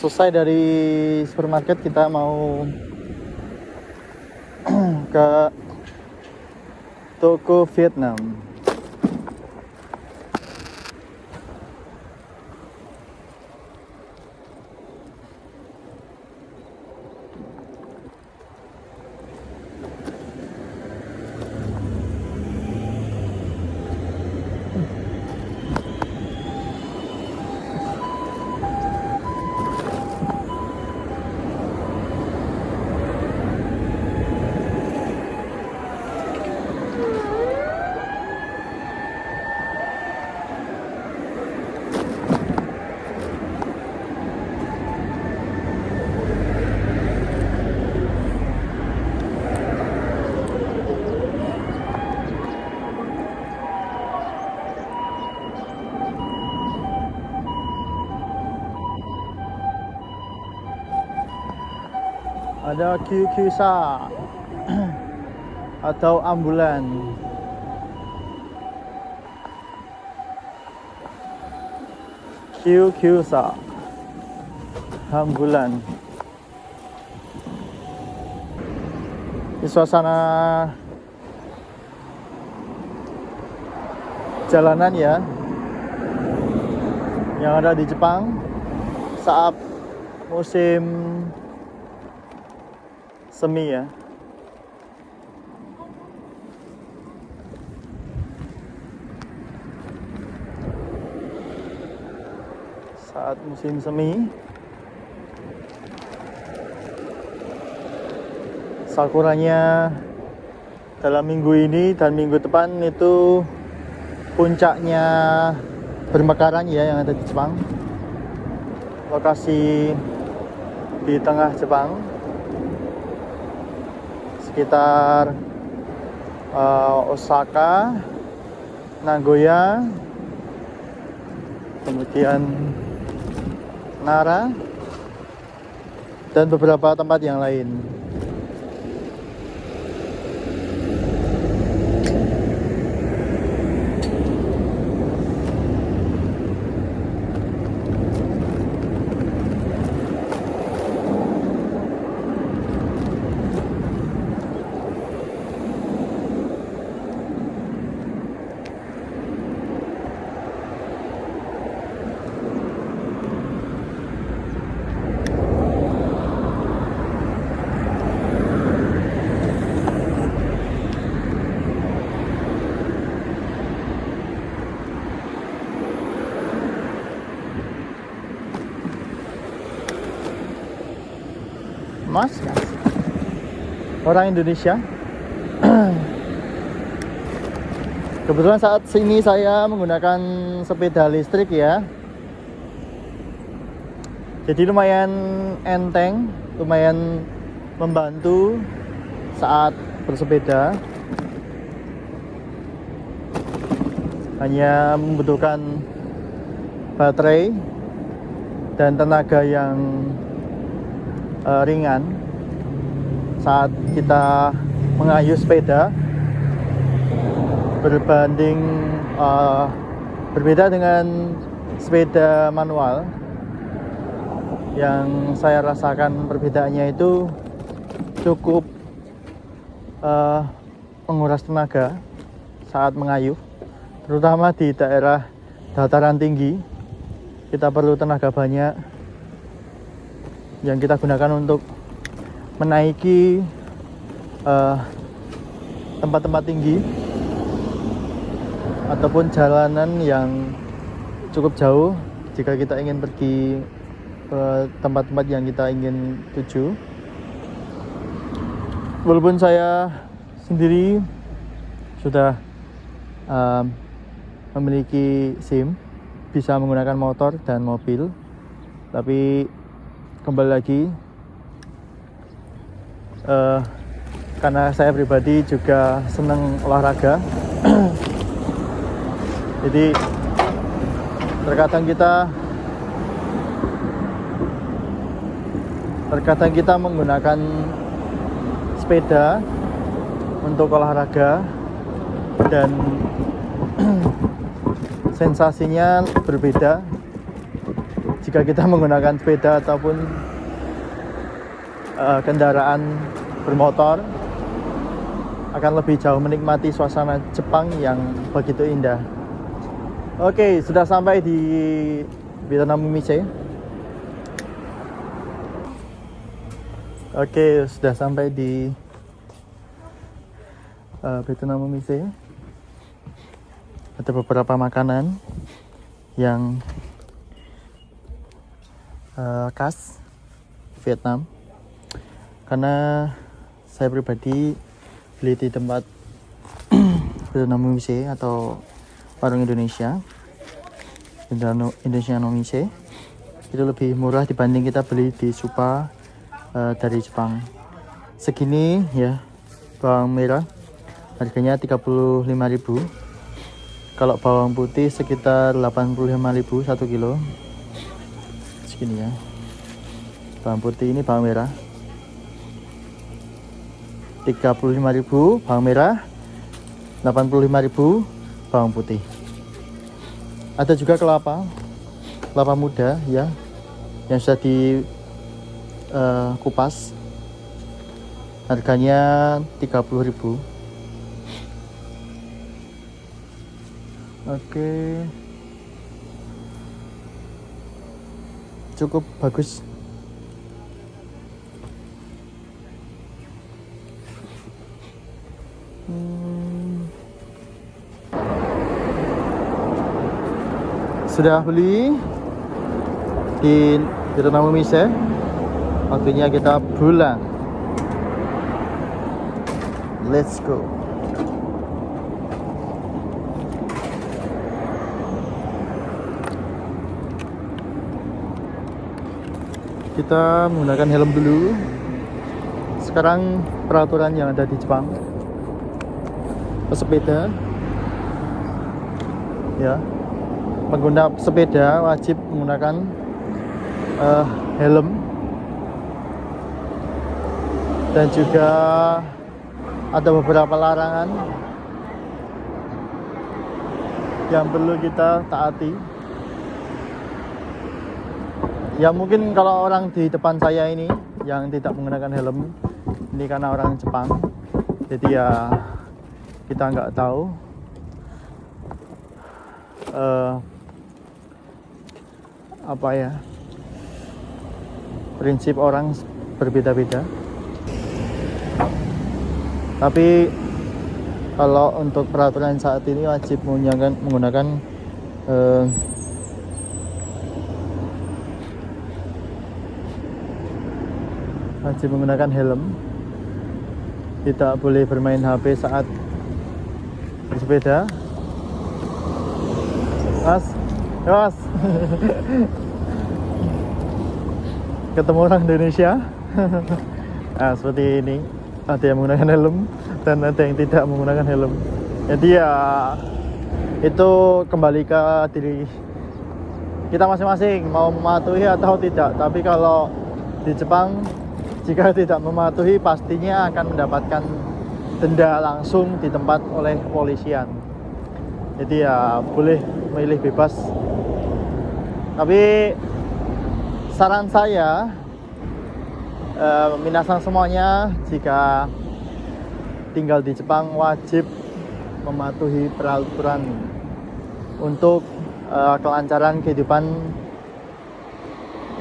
Selesai dari supermarket, kita mau ke toko Vietnam. Ada QQSA atau ambulan. QQSA ambulan. Di suasana jalanan ya, yang ada di Jepang saat musim semi ya. Saat musim semi, sakuranya dalam minggu ini dan minggu depan itu puncaknya bermekaran ya, yang ada di Jepang. Lokasi di tengah Jepang, sekitar Osaka, Nagoya, kemudian Nara, dan beberapa tempat yang lain. Mas, orang Indonesia. Kebetulan saat ini saya menggunakan sepeda listrik ya. Jadi lumayan enteng, lumayan membantu saat bersepeda. Hanya membutuhkan baterai dan tenaga yang ringan saat kita mengayuh sepeda, berbeda dengan sepeda manual. Yang saya rasakan perbedaannya itu cukup menguras tenaga saat mengayuh, terutama di daerah dataran tinggi. Kita perlu tenaga banyak yang kita gunakan untuk menaiki tempat-tempat tinggi ataupun jalanan yang cukup jauh jika kita ingin pergi ke tempat-tempat yang kita ingin tuju. Walaupun saya sendiri sudah memiliki SIM, bisa menggunakan motor dan mobil, tapi kembali lagi karena saya pribadi juga senang olahraga. Jadi terkadang kita menggunakan sepeda untuk olahraga dan sensasinya berbeda jika kita menggunakan sepeda ataupun kendaraan bermotor, akan lebih jauh menikmati suasana Jepang yang begitu indah. Oke, sudah sampai di Betonamumise. Oke, sudah sampai di Betonamumise. Ada beberapa makanan yang khas Vietnam. Karena saya pribadi beli di tempat Betonamumise atau warung Indonesia, Indonesia Mise, itu lebih murah dibanding kita beli di Supa dari Jepang. Segini ya, bawang merah harganya 35.000. Kalau bawang putih sekitar 85.000 1 kilo. Segini ya. Bawang putih ini bawang merah 35.000 bawang merah, 85.000 bawang putih. Ada juga kelapa muda ya, yang sudah di kupas. Harganya 30.000. Oke. Cukup bagus. Sudah beli di Betonamumise, waktunya kita pulang. Let's go. Kita menggunakan helm dulu. Sekarang peraturan yang ada di Jepang, pesepeda ya, pengguna sepeda wajib menggunakan helm, dan juga ada beberapa larangan yang perlu kita taati. Ya mungkin kalau orang di depan saya ini yang tidak menggunakan helm, ini karena orang Jepang, jadi ya kita nggak tahu apa ya, prinsip orang berbeda-beda. Tapi kalau untuk peraturan saat ini wajib menggunakan helm. Tidak boleh bermain HP saat bersepeda. Mas. Ketemu orang Indonesia. Nah, seperti ini. Ada yang menggunakan helm dan ada yang tidak menggunakan helm. Jadi ya itu kembali ke diri kita masing-masing, mau mematuhi atau tidak. Tapi kalau di Jepang, jika tidak mematuhi pastinya akan mendapatkan denda langsung di tempat oleh kepolisian. Jadi ya boleh memilih bebas. Tapi saran saya, minasan semuanya jika tinggal di Jepang wajib mematuhi peraturan untuk kelancaran kehidupan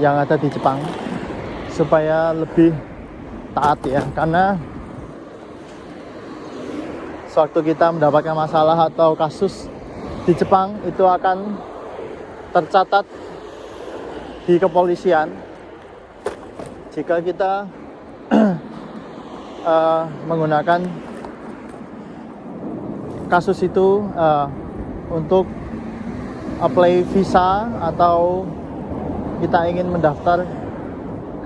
yang ada di Jepang, supaya lebih taat ya. Karena sewaktu kita mendapatkan masalah atau kasus di Jepang, itu akan tercatat di kepolisian. Jika kita menggunakan kasus itu untuk apply visa atau kita ingin mendaftar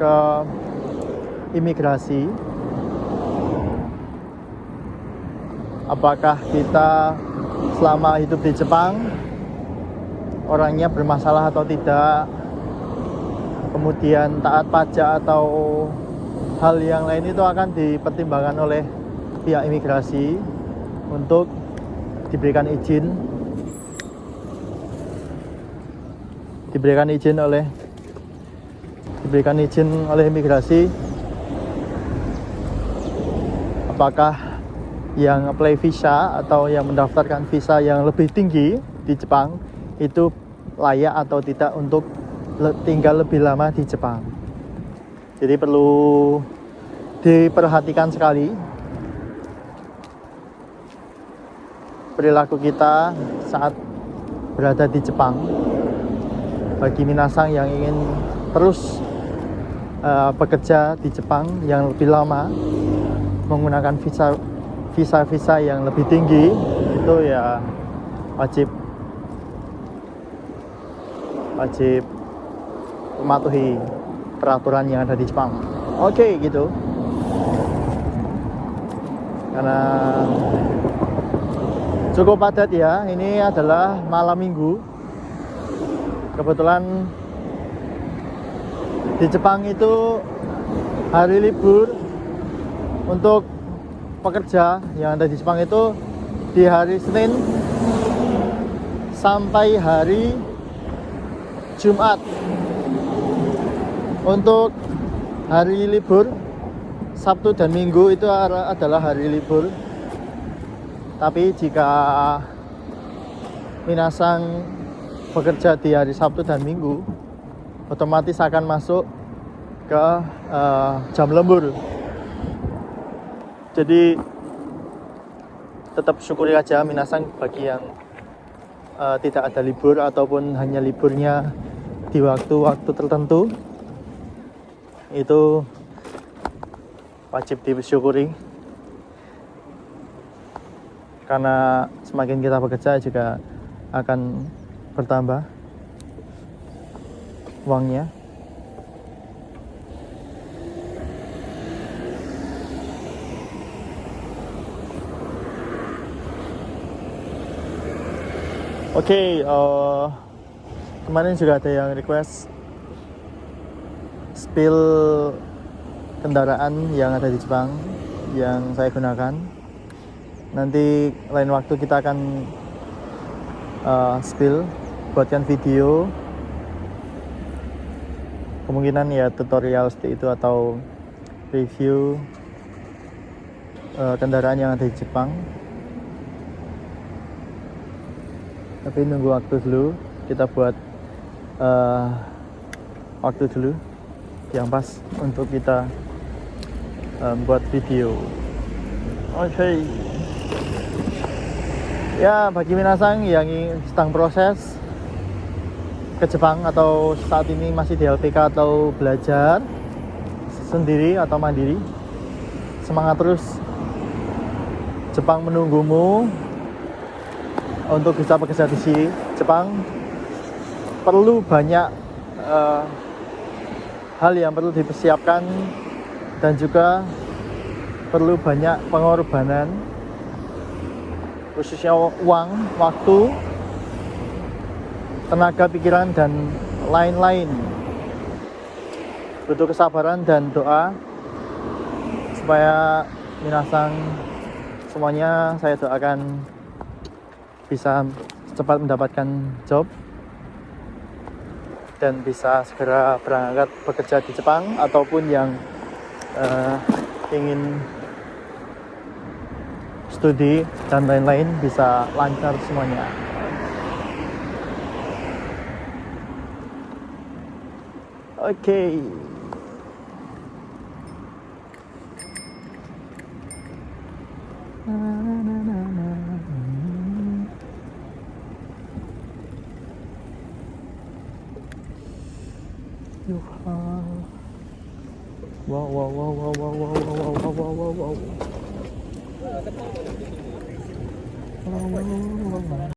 ke imigrasi, apakah kita selama hidup di Jepang orangnya bermasalah atau tidak, kemudian taat pajak atau hal yang lain, itu akan dipertimbangkan oleh pihak imigrasi untuk diberikan izin oleh diberikan izin oleh imigrasi, apakah yang apply visa atau yang mendaftarkan visa yang lebih tinggi di Jepang itu layak atau tidak untuk tinggal lebih lama di Jepang. Jadi perlu diperhatikan sekali perilaku kita saat berada di Jepang. Bagi minasang yang ingin terus bekerja di Jepang yang lebih lama, menggunakan visa yang lebih tinggi, itu ya wajib mematuhi peraturan yang ada di Jepang. Oke, gitu. Karena cukup padat ya, ini adalah malam minggu. Kebetulan di Jepang itu hari libur untuk pekerja yang ada di Jepang itu di hari Senin sampai hari Jumat. Untuk hari libur Sabtu dan Minggu itu adalah hari libur. Tapi jika minasang bekerja di hari Sabtu dan Minggu, otomatis akan masuk ke jam lembur. Jadi tetap syukuri aja minasang bagi yang tidak ada libur ataupun hanya liburnya di waktu-waktu tertentu, itu wajib disyukuri, karena semakin kita bekerja juga akan bertambah uangnya. Oke, kemarin juga ada yang request spill kendaraan yang ada di Jepang yang saya gunakan. Nanti lain waktu kita akan spill, buatkan video, kemungkinan ya tutorial seperti itu atau review kendaraan yang ada di Jepang. Tapi nunggu waktu dulu, kita buat waktu dulu yang pas untuk kita buat video. Oke. Ya, bagi minasang yang sedang proses ke Jepang atau saat ini masih di LPK atau belajar sendiri atau mandiri, semangat terus. Jepang menunggumu untuk bisa bekerja di sini. Jepang perlu banyak hal yang perlu dipersiapkan dan juga perlu banyak pengorbanan, khususnya uang, waktu, tenaga pikiran dan lain-lain. Butuh kesabaran dan doa supaya minasang semuanya, saya doakan bisa cepat mendapatkan job dan bisa segera berangkat bekerja di Jepang, ataupun yang ingin studi dan lain-lain bisa lancar semuanya. Oke. Wow.